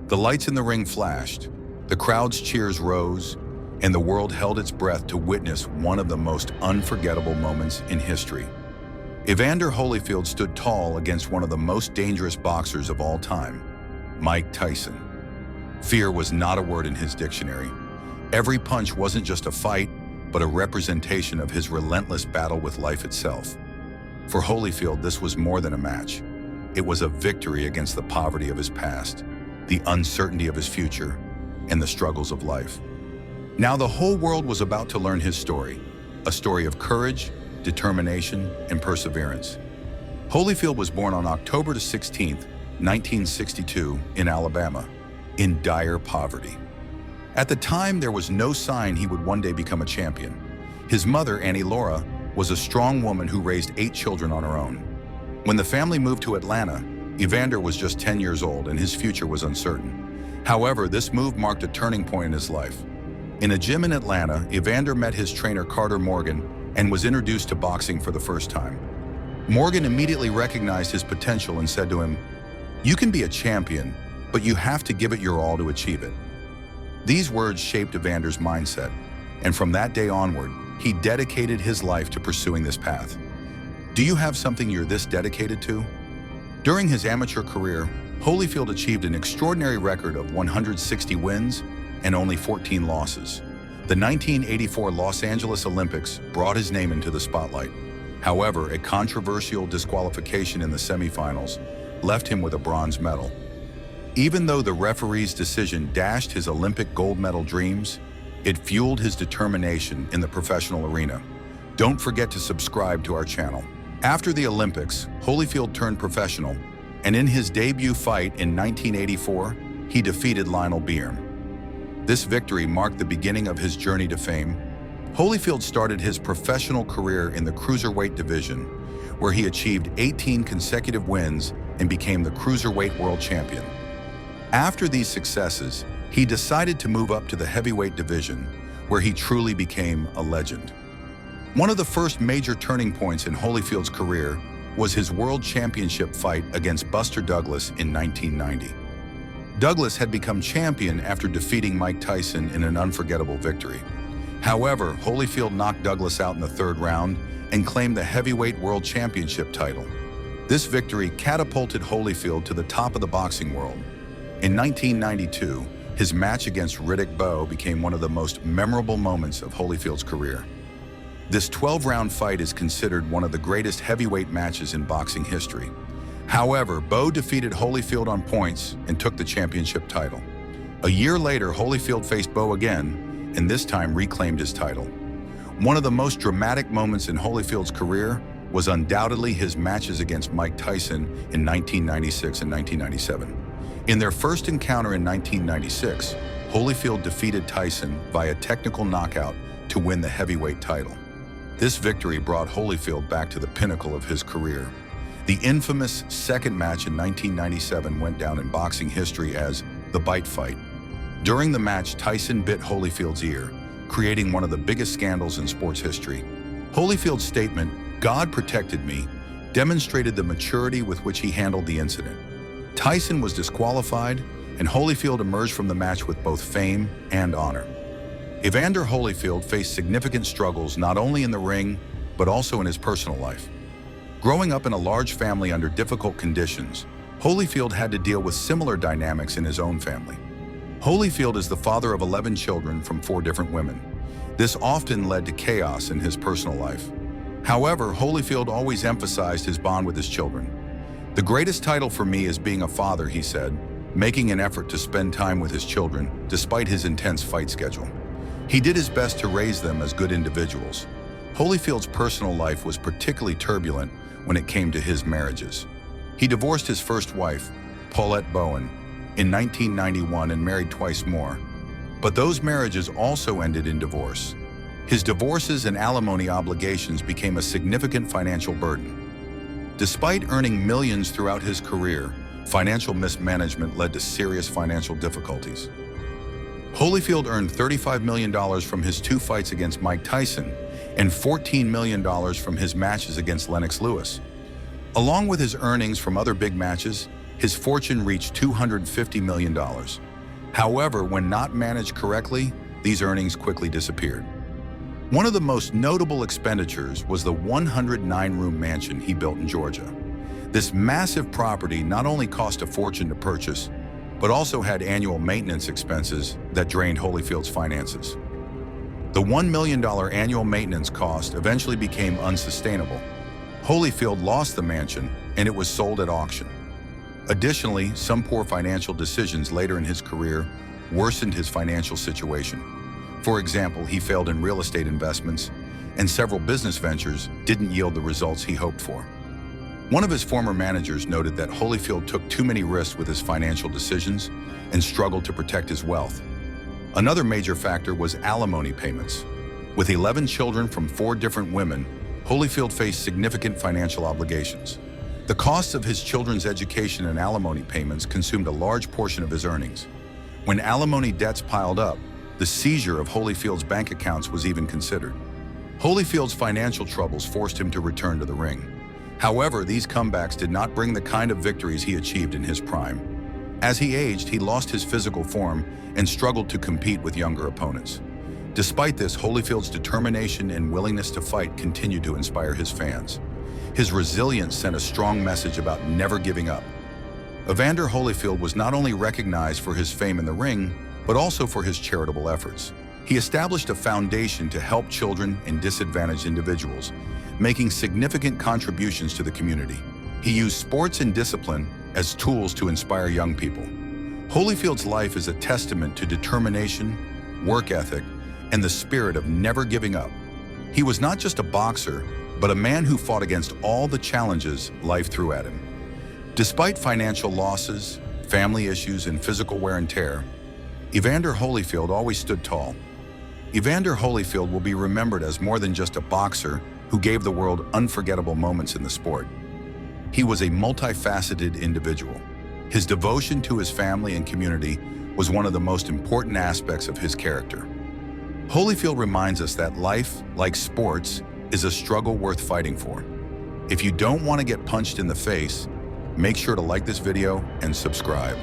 The lights in the ring flashed, the crowd's cheers rose, and the world held its breath to witness one of the most unforgettable moments in history. Evander Holyfield stood tall against one of the most dangerous boxers of all time, Mike Tyson. Fear was not a word in his dictionary. Every punch wasn't just a fight, but a representation of his relentless battle with life itself. For Holyfield, this was more than a match. It was a victory against the poverty of his past, the uncertainty of his future, and the struggles of life. Now the whole world was about to learn his story, a story of courage, determination, and perseverance. Holyfield was born on October 16, 1962, in Alabama, in dire poverty. At the time, there was no sign he would one day become a champion. His mother, Annie Laura, was a strong woman who raised 8 children on her own. When the family moved to Atlanta, Evander was just 10 years old and his future was uncertain. However, this move marked a turning point in his life. In a gym in Atlanta, Evander met his trainer Carter Morgan and was introduced to boxing for the first time. Morgan immediately recognized his potential and said to him, "You can be a champion, but you have to give it your all to achieve it." These words shaped Evander's mindset, and from that day onward, he dedicated his life to pursuing this path. Do you have something you're this dedicated to? During his amateur career, Holyfield achieved an extraordinary record of 160 wins and only 14 losses. The 1984 Los Angeles Olympics brought his name into the spotlight. However, a controversial disqualification in the semifinals left him with a bronze medal. Even though the referee's decision dashed his Olympic gold medal dreams, it fueled his determination in the professional arena. Don't forget to subscribe to our channel. After the Olympics, Holyfield turned professional, and in his debut fight in 1984, he defeated Lionel Bierm. This victory marked the beginning of his journey to fame. Holyfield started his professional career in the cruiserweight division, where he achieved 18 consecutive wins and became the cruiserweight world champion. After these successes, he decided to move up to the heavyweight division, where he truly became a legend. One of the first major turning points in Holyfield's career was his world championship fight against Buster Douglas in 1990. Douglas had become champion after defeating Mike Tyson in an unforgettable victory. However, Holyfield knocked Douglas out in the 3rd round and claimed the heavyweight world championship title. This victory catapulted Holyfield to the top of the boxing world. In 1992, his match against Riddick Bowe became one of the most memorable moments of Holyfield's career. This 12-round fight is considered one of the greatest heavyweight matches in boxing history. However, Bowe defeated Holyfield on points and took the championship title. A year later, Holyfield faced Bowe again, and this time reclaimed his title. One of the most dramatic moments in Holyfield's career was undoubtedly his matches against Mike Tyson in 1996 and 1997. In their first encounter in 1996, Holyfield defeated Tyson via technical knockout to win the heavyweight title. This victory brought Holyfield back to the pinnacle of his career. The infamous second match in 1997 went down in boxing history as the Bite Fight. During the match, Tyson bit Holyfield's ear, creating one of the biggest scandals in sports history. Holyfield's statement, "God protected me," demonstrated the maturity with which he handled the incident. Tyson was disqualified, and Holyfield emerged from the match with both fame and honor. Evander Holyfield faced significant struggles not only in the ring, but also in his personal life. Growing up in a large family under difficult conditions, Holyfield had to deal with similar dynamics in his own family. Holyfield is the father of 11 children from 4 different women. This often led to chaos in his personal life. However, Holyfield always emphasized his bond with his children. "The greatest title for me is being a father," he said, making an effort to spend time with his children despite his intense fight schedule. He did his best to raise them as good individuals. Holyfield's personal life was particularly turbulent when it came to his marriages. He divorced his first wife, Paulette Bowen, in 1991 and married twice more. But those marriages also ended in divorce. His divorces and alimony obligations became a significant financial burden. Despite earning millions throughout his career, financial mismanagement led to serious financial difficulties. Holyfield earned $35 million from his 2 fights against Mike Tyson and $14 million from his matches against Lennox Lewis. Along with his earnings from other big matches, His fortune reached $250 million. However, when not managed correctly, these earnings quickly disappeared. One of the most notable expenditures was the 109-room mansion he built in Georgia. This massive property not only cost a fortune to purchase, but also had annual maintenance expenses that drained Holyfield's finances. The $1 million annual maintenance cost eventually became unsustainable. Holyfield lost the mansion, and it was sold at auction. Additionally, some poor financial decisions later in his career worsened his financial situation. For example, he failed in real estate investments, and several business ventures didn't yield the results he hoped for. One of his former managers noted that Holyfield took too many risks with his financial decisions and struggled to protect his wealth. Another major factor was alimony payments. With 11 children from 4 different women, Holyfield faced significant financial obligations. The costs of his children's education and alimony payments consumed a large portion of his earnings. When alimony debts piled up, the seizure of Holyfield's bank accounts was even considered. Holyfield's financial troubles forced him to return to the ring. However, these comebacks did not bring the kind of victories he achieved in his prime. As he aged, he lost his physical form and struggled to compete with younger opponents. Despite this, Holyfield's determination and willingness to fight continued to inspire his fans. His resilience sent a strong message about never giving up. Evander Holyfield was not only recognized for his fame in the ring, but also for his charitable efforts. He established a foundation to help children and disadvantaged individuals, making significant contributions to the community. He used sports and discipline as tools to inspire young people. Holyfield's life is a testament to determination, work ethic, and the spirit of never giving up. He was not just a boxer, but a man who fought against all the challenges life threw at him. Despite financial losses, family issues, and physical wear and tear, Evander Holyfield always stood tall. Evander Holyfield will be remembered as more than just a boxer who gave the world unforgettable moments in the sport. He was a multifaceted individual. His devotion to his family and community was one of the most important aspects of his character. Holyfield reminds us that life, like sports, is a struggle worth fighting for. If you don't want to get punched in the face, make sure to like this video and subscribe.